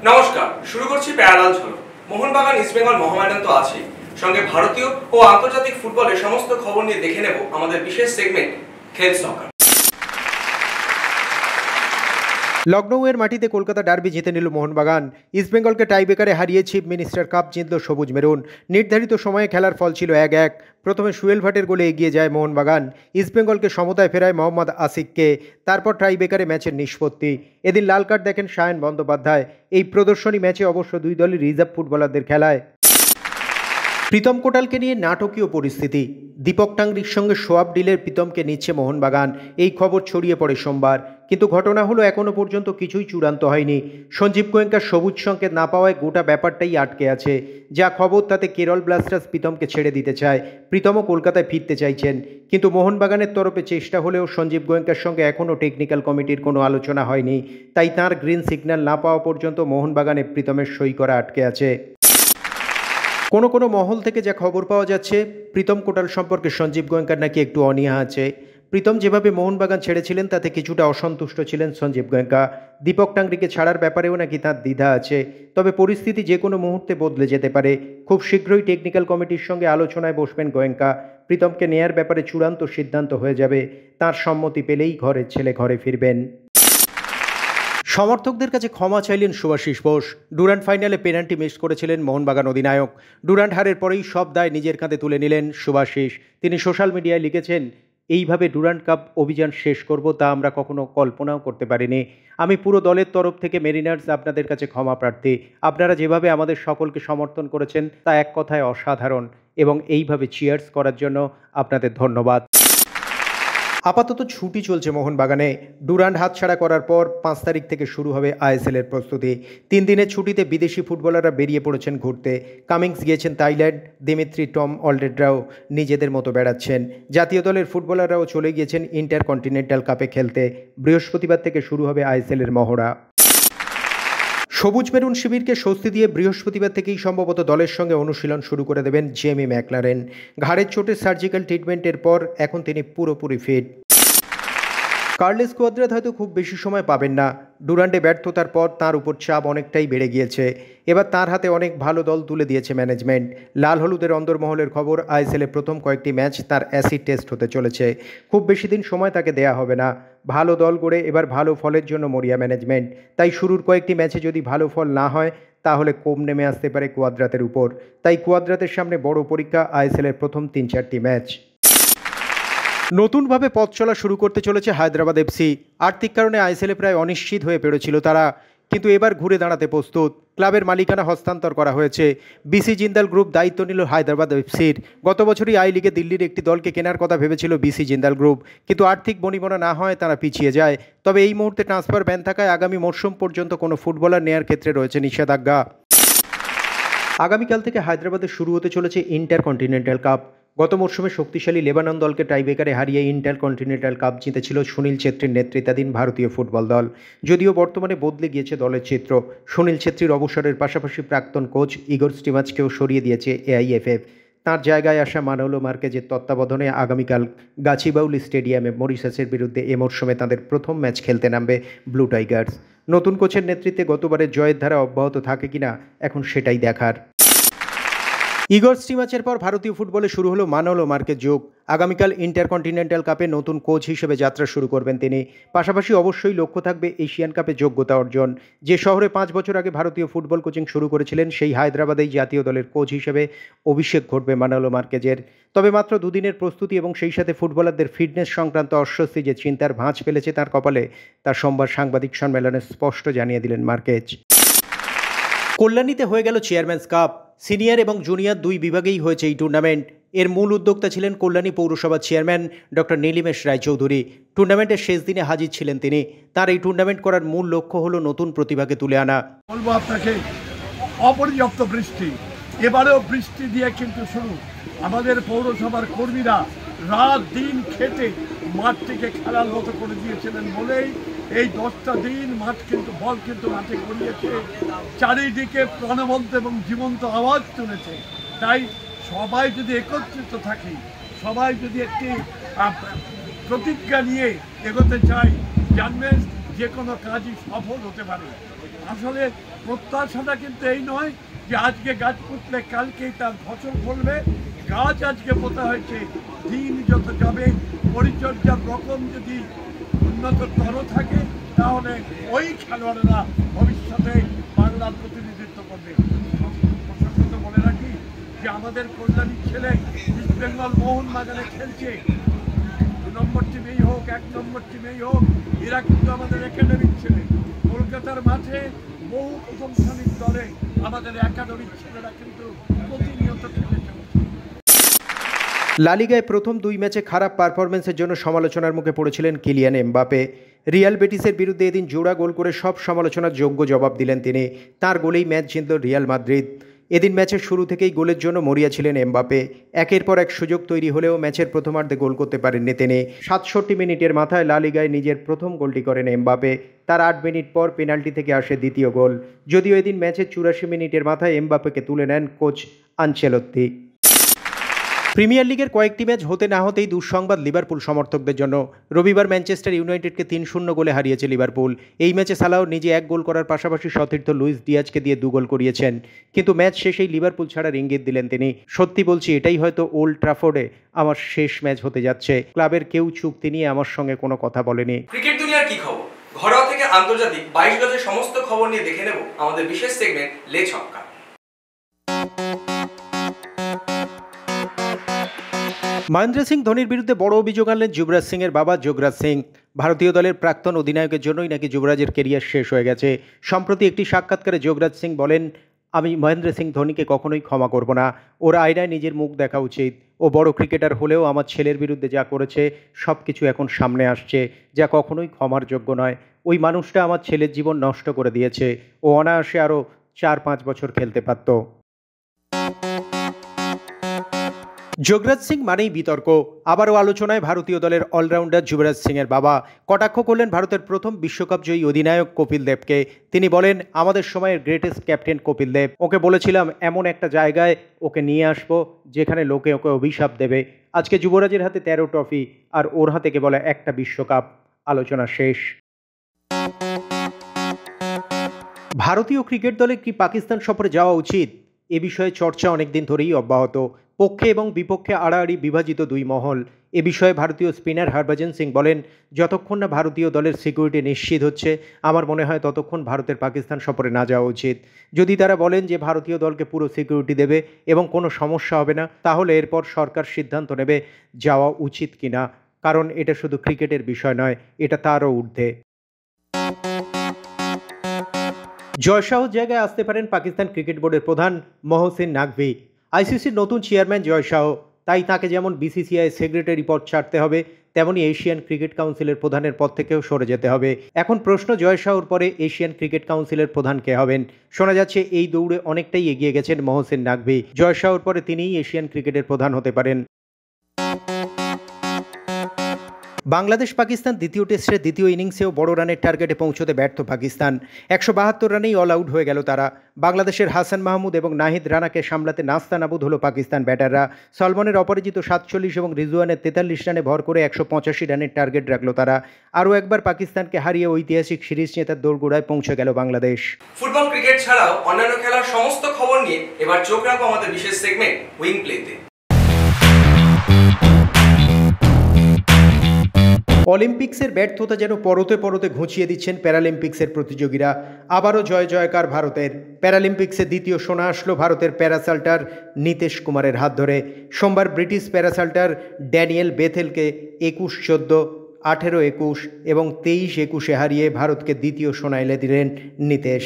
নমস্কার, শুরু করছি প্যারালাল ঝলক। মোহনবাগান ইস্টবেঙ্গল মহামেডান তো আছে, সঙ্গে ভারতীয় ও আন্তর্জাতিক ফুটবলের সমস্ত খবর নিয়ে দেখে নেব আমাদের বিশেষ সেগমেন্ট খেল সকার। লখনৌয়ের মাটিতে কলকাতা ডার্বি জিতে নিল মোহনবাগান। ইস্টবেঙ্গলকে টাইব্রেকারে হারিয়ে চিফ মিনিস্টার কাপ জিতল সবুজ মেরুন। নির্ধারিত সময়ে খেলার ফল ছিল 1-1। প্রথমে সুয়েল ভাটের গোলে এগিয়ে যায় মোহনবাগান। ইস্টবেঙ্গলকে সমতায় ফেরায় মোহাম্মদ আসিককে। তারপর টাইব্রেকারে ম্যাচের নিষ্পত্তি। এদিন লাল কার্ড দেখেন সায়ন বন্দ্যোপাধ্যায়। এই প্রদর্শনী ম্যাচে অবশ্য দুই দলই রিজার্ভ ফুটবলারদের খেলায়। প্রীতম কোটালকে নিয়ে নাটকীয় পরিস্থিতি। দীপক টাংরির সঙ্গে সোয়াব ডিলের প্রীতমকে নিচ্ছে মোহনবাগান। এই খবর ছড়িয়ে পড়ে সোমবার, কিন্তু ঘটনা হলো এখনও পর্যন্ত কিছুই চূড়ান্ত হয়নি। সঞ্জীব গোয়েঙ্কার সবুজ সংকেত না পাওয়ায় গোটা ব্যাপারটাই আটকে আছে। যা খবর তাতে কেরল ব্লাস্টার্স প্রীতমকে ছেড়ে দিতে চায়। প্রীতমও কলকাতায় ফিরতে চাইছেন, কিন্তু মোহনবাগানের তরফে চেষ্টা হলেও সঞ্জীব গোয়েঙ্কার সঙ্গে এখনও টেকনিক্যাল কমিটির কোনো আলোচনা হয়নি। তাই তাঁর গ্রিন সিগন্যাল না পাওয়া পর্যন্ত মোহনবাগানে প্রীতমের সই করা আটকে আছে। কোনো মহল থেকে যা খবর পাওয়া যাচ্ছে, প্রীতম কোটাল সম্পর্কে সঞ্জীব গোয়েঙ্কার নাকি একটু অনীহা আছে। প্রীতম যেভাবে মোহনবাগান ছেড়েছিলেন তাতে কিছুটা অসন্তুষ্ট ছিলেন সঞ্জীব গোয়েঙ্কা। দীপক টাংরিকে ছাড়ার ব্যাপারেও নাকি তাঁর দ্বিধা আছে। তবে পরিস্থিতি যে কোনো মুহূর্তে বদলে যেতে পারে। খুব শীঘ্রই টেকনিক্যাল কমিটির সঙ্গে আলোচনায় বসবেন গোয়েঙ্কা। প্রীতমকে নেয়ার ব্যাপারে চূড়ান্ত সিদ্ধান্ত হয়ে যাবে। তার সম্মতি পেলেই ঘরের ছেলে ঘরে ফিরবেন। সমর্থকদের কাছে ক্ষমা চাইলেন শুভাশিস বোস। ডুরান্ড ফাইনালে পেনাল্টি মিস করেছিলেন মোহনবাগান অধিনায়ক। ডুরান্ড হারের পরেই সব দায় নিজের কাঁধে তুলে নিলেন শুভাশিস। তিনি সোশ্যাল মিডিয়ায় লিখেছেন, এইভাবে ডুরান্ড কাপ অভিযান শেষ করব তা আমরা কখনো কল্পনাও করতে পারিনি। আমি পুরো দলের তরফ থেকে মেরিনার্স আপনাদের কাছে ক্ষমা প্রার্থী। আপনারা যেভাবে আমাদের সকলকে সমর্থন করেছেন তা এক কথায় অসাধারণ, এবং এইভাবে চিয়ার্স করার জন্য আপনাদের ধন্যবাদ। আপাতত ছুটি চলছে মোহনবাগানে। ডুরান্ড হাতছাড়া করার পর 5 তারিখ থেকে শুরু হবে আইএসএলের প্রস্তুতি। 3 দিনের ছুটিতে বিদেশি ফুটবলাররা বেরিয়ে পড়েছেন ঘুরতে। কামিংস গিয়েছেন থাইল্যান্ড, দিমিত্রি টম অলডেডরাও নিজেদের মতো বেড়াচ্ছেন। জাতীয় দলের ফুটবলাররাও চলে গিয়েছেন ইন্টারকন্টিনেন্টাল কাপে খেলতে। বৃহস্পতিবার থেকে শুরু হবে আইএসএলের মহড়া। সবুজ মেরুন শিবিরকে স্বস্তি দিয়ে বৃহস্পতিবার থেকেই সম্ভবত দলের সঙ্গে অনুশীলন শুরু করে দেবেন জেমি ম্যাকলারেন। ঘাড়ের চোটের সার্জিক্যাল ট্রিটমেন্টের পর এখন তিনি পুরোপুরি ফিট। কার্লোস কোয়াদ্রাত হয়তো খুব বেশি সময় পাবেন না। ডুরান্ডে ব্যর্থতার পর তার উপর চাপ অনেকটাই বেড়ে গিয়েছে। এবার তার হাতে অনেক ভালো দল তুলে দিয়েছে ম্যানেজমেন্ট। লাল হলুদের অন্দরমহলের খবর, আইএসএলে প্রথম কয়েকটি ম্যাচ তার অ্যাসিড টেস্ট হতে চলেছে। খুব বেশি দিন সময় তাকে দেয়া হবে না। ভালো দল গড়ে এবার ভালো ফলের জন্য মরিয়া ম্যানেজমেন্ট। তাই শুরুর কয়েকটি ম্যাচে যদি ভালো ফল না হয় তাহলে কোপ নেমে আসতে পারে কোয়াদ্রাতের উপর। তাই কোয়াদ্রাতের সামনে বড় পরীক্ষা আইএসএলের প্রথম 3-4টি ম্যাচ। নতুনভাবে পথ চলা শুরু করতে চলেছে হায়দ্রাবাদ এফসি। আর্থিক কারণে আইএসএলে প্রায় অনিশ্চিত হয়ে পড়েছিল তারা, কিন্তু এবার ঘুরে দাঁড়াতে প্রস্তুত। ক্লাবের মালিকানা হস্তান্তর করা হয়েছে। বিসি জিন্দাল গ্রুপ দায়িত্ব নিল হায়দ্রাবাদ এফসির। গত বছরই আই লিগে দিল্লির একটি দলকে কেনার কথা ভেবেছিল বিসি জিন্দাল গ্রুপ, কিন্তু আর্থিক বনিবনা না হয় তারা পিছিয়ে যায়। তবে এই মুহূর্তে ট্রান্সফার ব্যান থাকায় আগামী মরশুম পর্যন্ত কোনো ফুটবলার নেয়ার ক্ষেত্রে রয়েছে নিষেধাজ্ঞা। আগামীকাল থেকে হায়দ্রাবাদে শুরু হতে চলেছে ইন্টারকন্টিনেন্টাল কাপ। গত মরশুমে শক্তিশালী লেবানন দলকে টাইব্রেকারে হারিয়ে ইন্টারকন্টিনেন্টাল কাপ জিতেছিল সুনীল ছেত্রীর নেতৃত্বাধীন ভারতীয় ফুটবল দল। যদিও বর্তমানে বদলে গিয়েছে দলের চিত্র। সুনীল ছেত্রীর অবসরের পাশাপাশি প্রাক্তন কোচ ইগর স্টিমাচকেও সরিয়ে দিয়েছে এআইএফএফ। তাঁর জায়গায় আসা মানোলো মার্কেজের তত্ত্বাবধানে আগামীকাল গাছিবাউলি স্টেডিয়ামে মরিশাসের বিরুদ্ধে এ মরশুমে তাদের প্রথম ম্যাচ খেলতে নামবে ব্লু টাইগার্স। নতুন কোচের নেতৃত্বে গতবারের জয়ের ধারা অব্যাহত থাকে কিনা এখন সেটাই দেখার। ইগর স্টিমাচের পর ভারতীয় ফুটবলে শুরু হলো মানোলো মার্কেজ যুগ। আগামীকাল ইন্টারকন্টিনেন্টাল কাপে নতুন কোচ হিসেবে যাত্রা শুরু করবেন তিনি। পাশাপাশি অবশ্যই লক্ষ্য থাকবে এশিয়ান কাপে যোগ্যতা অর্জন। যে শহরে 5 বছর আগে ভারতীয় ফুটবল কোচিং শুরু করেছিলেন সেই হায়দ্রাবাদেই জাতীয় দলের কোচ হিসেবে অভিষেক ঘটবে মানোলো মার্কেজের। তবে মাত্র 2 দিনের প্রস্তুতি এবং সেই সাথে ফুটবলারদের ফিটনেস সংক্রান্ত অস্বস্তি যে চিন্তার ভাঁজ ফেলেছে তার কপালে, তা সোমবার সাংবাদিক সম্মেলনে স্পষ্ট জানিয়ে দিলেন মার্কেজ। কল্যাণীতে হয়ে গেল চেয়ারম্যানস কাপ। সিনিয়র এবং জুনিয়র 2 বিভাগেই হয়েছে এই টুর্নামেন্ট। এর মূল উদ্যোক্তা ছিলেন কল্যাণী পৌরসভার চেয়ারম্যান ডক্টর নীলিমেশ রায়চৌধুরী। টুর্নামেন্টের শেষ দিনে হাজির ছিলেন তিনি। তার এই টুর্নামেন্ট করার মূল লক্ষ্য হলো নতুন প্রতিভাকে তুলে আনা। বলবো আপনাকে, অপর্যাপ্ত বৃষ্টি, এবারেও বৃষ্টি দিয়ে কিন্তু শুরু। আমাদের পৌরসভার কর্মীরা রাত দিন খেটে মাঠটিকে খেলার মতো করে দিয়েছিলেন বলেই এই 10টা দিন বল কিন্তু মাঠে গড়িয়েছে, চারিদিকে প্রাণবন্ত এবং জীবন্ত আওয়াজ তুলেছে। তাই সবাই যদি একত্রিত থাকি, সবাই যদি একটি প্রতিজ্ঞা নিয়ে এগোতে চাই, জানবেন যে কোনো কাজই সফল হতে পারে। আসলে প্রত্যাশাটা কিন্তু এই নয় যে আজকে গাছ পুঁতলে কালকেই তার ফসল ফলবে। গাছ আজকে পোতা হয়েছে, দিন যত যাবে পরিচর্যার রকম যদি উন্নততর থাকে তাহলে ওই খেলোয়াড়েরা ভবিষ্যতে বাংলার প্রতিনিধিত্ব করবে। প্রসঙ্গত বলে রাখি যে আমাদের কল্যাণী ছেলে ইস্ট বেঙ্গল মোহনবাগানে খেলছে, 2 নম্বর টিমেই হোক 1 নম্বর টিমেই হোক, এরা কিন্তু আমাদের একাডেমির ছেলে। কলকাতার মাঠে বহু প্রথম শ্রেণীর দলে আমাদের একাডেমির ছেলেরা কিন্তু প্রতিনিয়ত খেলে চলেছে। লা লিগায় প্রথম 2 ম্যাচে খারাপ পারফরমেন্সের জন্য সমালোচনার মুখে পড়েছিলেন কিলিয়ান এমবাপে। রিয়াল বেটিসের বিরুদ্ধে এদিন জোড়া গোল করে সব সমালোচনার যোগ্য জবাব দিলেন তিনি। তার গোলেই ম্যাচ জিতল রিয়াল মাদ্রিদ। এদিন ম্যাচের শুরু থেকেই গোলের জন্য মরিয়া ছিলেন এমবাপে। একের পর এক সুযোগ তৈরি হলেও ম্যাচের প্রথমার্ধে গোল করতে পারেননি তিনি। 67 মিনিটের মাথায় লা লিগায় নিজের প্রথম গোলটি করেন এমবাপে। তার 8 মিনিট পর পেনাল্টি থেকে আসে দ্বিতীয় গোল। যদিও এদিন ম্যাচের 84 মিনিটের মাথায় এমবাপেকে তুলে নেন কোচ আনচেলত্তি। প্রিমিয়ার লিগের কয়েকটি ম্যাচ হতে না হতেই দুঃসংবাদ লিভারপুল সমর্থকদের জন্য। রবিবার ম্যানচেস্টার ইউনাইটেডকে 3-0 গোলে হারিয়েছে লিভারপুল। এই ম্যাচে সালাহ নিজে 1 গোল করার পাশাপাশি সতীর্থ লুইস ডিয়াজকে দিয়ে 2 গোল করিয়েছেন। কিন্তু ম্যাচ শেষেই লিভারপুল ছাড়ার ইঙ্গিত দিলেন তিনি। সত্যি বলছি, এটাই হয়তো ওল্ড ট্রাফোর্ডে আমার শেষ ম্যাচ হতে যাচ্ছে। ক্লাবের কেউ চুক্তি নিয়ে আমার সঙ্গে কোনো কথা বলেনি। ক্রিকেট দুনিয়ার কি খবর, ঘরোয়া থেকে আন্তর্জাতিক 22 গজের সমস্ত খবর নিয়ে দেখে নেব আমাদের বিশেষ সেগমেন্ট লে ছক্কা। মহেন্দ্র সিং ধোনির বিরুদ্ধে বড় অভিযোগ আনলেন যুবরাজ সিংয়ের বাবা যোগরাজ সিং। ভারতীয় দলের প্রাক্তন অধিনায়কের জন্যই নাকি যুবরাজের কেরিয়ার শেষ হয়ে গেছে। সম্প্রতি একটি সাক্ষাৎকারে যোগরাজ সিং বলেন, আমি মহেন্দ্র সিং ধোনিকে কখনোই ক্ষমা করব না। ওর আয়নায় নিজের মুখ দেখা উচিত। ও বড় ক্রিকেটার হলেও আমার ছেলের বিরুদ্ধে যা করেছে সব কিছু এখন সামনে আসছে, যা কখনোই ক্ষমার যোগ্য নয়। ওই মানুষটা আমার ছেলের জীবন নষ্ট করে দিয়েছে। ও অনায়াসে আরও 4-5 বছর খেলতে পারত। যোগরাজ সিং মানেই বিতর্ক। আবারও আলোচনায় ভারতীয় দলের অলরাউন্ডার যুবরাজ সিংয়ের বাবা। কটাক্ষ করলেন ভারতের প্রথম বিশ্বকাপ জয়ী অধিনায়ক কপিল দেবকে। তিনি বলেন, আমাদের সময়ের গ্রেটেস্ট ক্যাপ্টেন কপিল দেব। ওকে বলেছিলাম এমন একটা জায়গায় ওকে নিয়ে আসবো যেখানে লোকে ওকে অভিশাপ দেবে। আজকে যুবরাজের হাতে 13 ট্রফি আর ওর হাতে কেবল একটা বিশ্বকাপ। আলোচনা শেষ। ভারতীয় ক্রিকেট দলে কি পাকিস্তান সফরে যাওয়া উচিত? এ বিষয়ে চর্চা অনেকদিন ধরেই অব্যাহত। পক্ষে এবং বিপক্ষে আড়াআড়ি বিভাজিত 2 মহল। এ বিষয়ে ভারতীয় স্পিনার হরভজন সিং বলেন, যতক্ষণ না ভারতীয় দলের সিকিউরিটি নিশ্চিত হচ্ছে আমার মনে হয় ততক্ষণ ভারতের পাকিস্তান সফরে না যাওয়া উচিত। যদি তারা বলেন যে ভারতীয় দলকে পুরো সিকিউরিটি দেবে এবং কোনো সমস্যা হবে না, তাহলে এরপর সরকার সিদ্ধান্ত নেবে যাওয়া উচিত কিনা। কারণ এটা শুধু ক্রিকেটের বিষয় নয়, এটা তারও ঊর্ধ্বে। জয়শাহর জায়গায় আসতে পারেন পাকিস্তান ক্রিকেট বোর্ডের প্রধান মহসিন নাকভি। আইসিসির নতুন চেয়ারম্যান জয়শাহ, তাই তাকে যেমন বিসিসিআই সেক্রেটারি পদ ছাড়তে হবে, তেমনি এশিয়ান ক্রিকেট কাউন্সিলের প্রধানের পদ থেকেও সরে যেতে হবে। এখন প্রশ্ন, জয়শাহর পরে এশিয়ান ক্রিকেট কাউন্সিলের প্রধান কে হবেন? শোনা যাচ্ছে এই দৌড়ে অনেকটাই এগিয়ে গেছেন মহসিন নাকভি। জয়শাহর পরে তিনিই এশিয়ান ক্রিকেটের প্রধান হতে পারেন। বাংলাদেশ পাকিস্তান দ্বিতীয় টেস্টের দ্বিতীয় ইনিংসেও বড় রানের টার্গেটে পৌঁছতে ব্যর্থ পাকিস্তান। 172 রানেই অল আউট হয়ে গেল তারা। বাংলাদেশের হাসান মাহমুদ এবং নাহিদ রানাকে সামলাতে নাস্তানাবুদ হলো পাকিস্তান ব্যাটাররা। সলমনের অপরাজিত 47 এবং রিজওয়ানের 43 রানে ভর করে 185 রানের টার্গেট রাখল তারা। আরও একবার পাকিস্তানকে হারিয়ে ঐতিহাসিক সিরিজ জেতার দোরগোড়ায় পৌঁছে গেল বাংলাদেশ। ফুটবল ক্রিকেট ছাড়াও অন্যান্য খেলার সমস্ত খবর নিয়ে এবার চোখ রাখবো আমাদের বিশেষ সেগমেন্ট উইং প্লেতে। অলিম্পিক্সের ব্যর্থতা যেন পরতে পরতে ঘুঁচিয়ে দিচ্ছেন প্যারালিম্পিক্সের প্রতিযোগীরা। আবারও জয় জয়কার ভারতের। প্যারালিম্পিক্সে দ্বিতীয় সোনা আসলো ভারতের প্যারাসাল্টার নীতেশ কুমারের হাত ধরে। সোমবার ব্রিটিশ প্যারাসাল্টার ড্যানিয়েল বেথেলকে 21-14, 18-21 এবং 23-21 হারিয়ে ভারতকে দ্বিতীয় সোনা এনে দিলেন নীতেশ।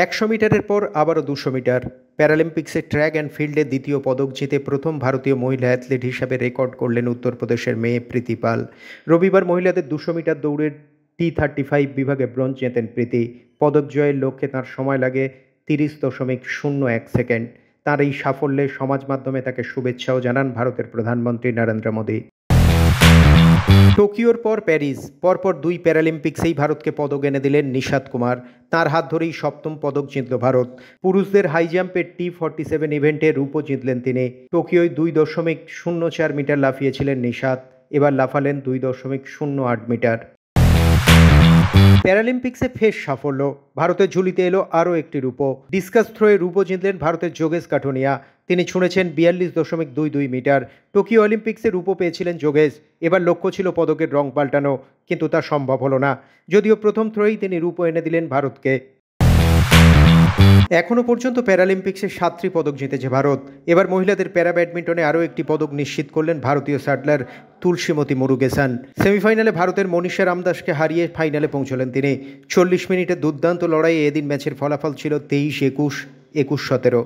100 মিটারের পর আবারও 200 মিটার। প্যারালিম্পিক্সে ট্র্যাক অ্যান্ড ফিল্ডে দ্বিতীয় পদক জিতে প্রথম ভারতীয় মহিলা অ্যাথলিট হিসাবে রেকর্ড করলেন উত্তরপ্রদেশের মেয়ে প্রীতি পাল। রবিবার মহিলাদের 200 মিটার দৌড়ের T35 বিভাগে ব্রোঞ্জ জেতেন প্রীতি। পদক জয়ের লক্ষ্যে তার সময় লাগে 30.01 সেকেন্ড। তার এই সাফল্যে সমাজ মাধ্যমে তাকে শুভেচ্ছাও জানান ভারতের প্রধানমন্ত্রী নরেন্দ্র মোদী। টোকিওর পর প্যারিস, পরপর 2 প্যারালিম্পিক্সেই ভারতকে পদক এনে দিলেন নিশাত কুমার। তার হাত ধরেই 7ম পদক জিতল ভারত। পুরুষদের হাই জাম্পের T47 ইভেন্টে রূপও জিতলেন তিনি। টোকিওয় 2.04 মিটার লাফিয়েছিলেন নিশাত, এবার লাফালেন 2.08 মিটার। প্যারালিম্পিক্সে ফের সাফল্য, ভারতের ঝুলিতে এলো আরও একটি রূপো। ডিসকাস থ্রোয়ে রূপো জিতলেন ভারতের যোগেশ কাঠুনিয়া। তিনি ছুঁড়েছেন 42.22 মিটার। টোকিও অলিম্পিক্সে রূপো পেয়েছিলেন যোগেশ, এবার লক্ষ্য ছিল পদকের রং পাল্টানো, কিন্তু তা সম্ভব হলো না। যদিও প্রথম থ্রোয়েই তিনি রূপো এনে দিলেন ভারতকে। এখনও পর্যন্ত প্যারালিম্পিক্সে 7টি পদক জিতেছে ভারত। এবার মহিলাদের প্যারা ব্যাডমিন্টনে আরও একটি পদক নিশ্চিত করলেন ভারতীয় শাটলার তুলসীমতি মুরুগেসান। সেমিফাইনালে ভারতের মনীষা রামদাসকে হারিয়ে ফাইনালে পৌঁছলেন তিনি। 40 মিনিটের দুর্দান্ত লড়াইয়ে এদিন ম্যাচের ফলাফল ছিল 23-21, 21-17।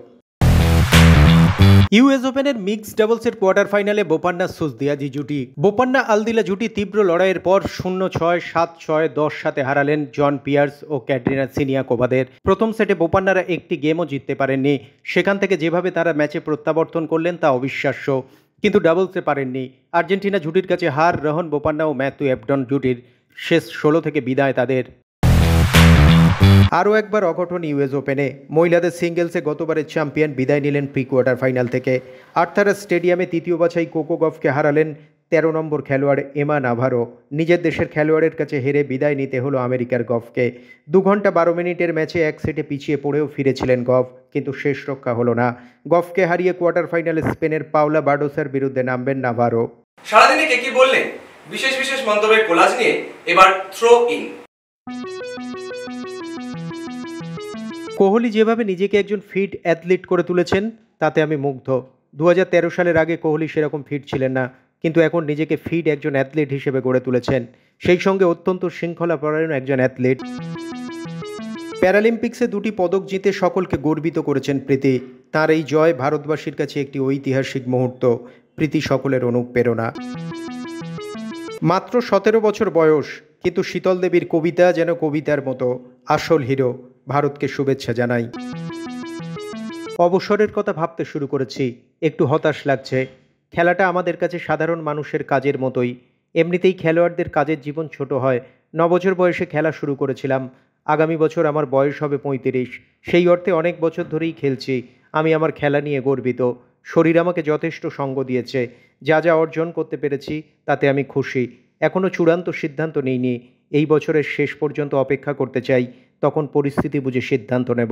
ইউএস ওপেনের মিক্সড ডাবলসের কোয়ার্টার ফাইনালে বোপান্না সুজদিয়াজি জুটি। বোপান্না আলদিলা জুটি তীব্র লড়াইয়ের পর 0-6, 7-6, 10-7 হারালেন জন পিয়ার্স ও ক্যাটরিনা সিনিয়াকোভাদের। প্রথম সেটে বোপান্নারা একটি গেমও জিততে পারেননি। সেখান থেকে যেভাবে তারা ম্যাচে প্রত্যাবর্তন করলেন তা অবিশ্বাস্য, কিন্তু ডাবলসে পারেননি। আর্জেন্টিনা জুটির কাছে হার। রোহন বোপান্না ও ম্যাথিউ এবডন জুটির শেষ 16 থেকে বিদায় তাদের। আরও একবার অঘটন ইউএস ওপেনে। মহিলাদের সিঙ্গেলসে গতবারের চ্যাম্পিয়ন বিদায় নিলেন প্রি কোয়ার্টার ফাইনাল থেকে। আর্থারাস স্টেডিয়ামে তৃতীয় বাছাই কোকো গফকে হারালেন 13 নম্বর খেলোয়াড় এমা নাভারো। নিজের দেশের খেলোয়াড়ের কাছে হেরে বিদায় নিতে হলো আমেরিকার গফকে। 2 ঘন্টা 12 মিনিটের ম্যাচে এক সেটে পিছিয়ে পড়েও ফিরেছিলেন গফ, কিন্তু শেষ রক্ষা হলো না। গফকে হারিয়ে কোয়ার্টার ফাইনালে স্পেনের পাওলা বার্ডোসার বিরুদ্ধে নামবেন নাভারো। সারাদিনে কে কি বললেন বিশেষ বিশেষ মন্তব্যের কোলাজ নিয়ে এবার থ্রো ইন। কোহলি যেভাবে নিজেকে একজন ফিট অ্যাথলিট করে তুলেছেন তাতে আমি মুগ্ধ। 2013 সালের আগে কোহলি সেরকম ফিট ছিলেন না, কিন্তু এখন নিজেকে ফিট একজন অ্যাথলিট হিসেবে গড়ে তুলেছেন, সেই সঙ্গে অত্যন্ত শৃঙ্খলাপরায়ণ একজন অ্যাথলিট। প্যারালিম্পিক্সে 2টি পদক জিতে সকলকে গর্বিত করেছেন প্রীতি। তার এই জয় ভারতবাসীর কাছে একটি ঐতিহাসিক মুহূর্ত। প্রীতি সকলের অনুপ্রেরণা। মাত্র 17 বছর বয়স, কিন্তু শীতল দেবীর কবিতা যেন কবিতার মতো। আসল হিরো। ভারতকে শুভেচ্ছা জানাই। অবসরের কথা ভাবতে শুরু করেছি, একটু হতাশ লাগছে। খেলাটা আমাদের কাছে সাধারণ মানুষের কাজের মতোই। এমনিতেই খেলোয়াড়দের কাজের জীবন ছোট হয়। 9 বছর বয়সে খেলা শুরু করেছিলাম। আগামী বছর আমার বয়স হবে 35। সেই অর্থে অনেক বছর ধরেই খেলছি। আমি আমার খেলা নিয়ে গর্বিত। শরীর আমাকে যথেষ্ট সঙ্গ দিয়েছে। যা যা অর্জন করতে পেরেছি তাতে আমি খুশি। এখনও চূড়ান্ত সিদ্ধান্ত নিইনি। এই বছরের শেষ পর্যন্ত অপেক্ষা করতে চাই, তখন পরিস্থিতি বুঝে সিদ্ধান্ত নেব।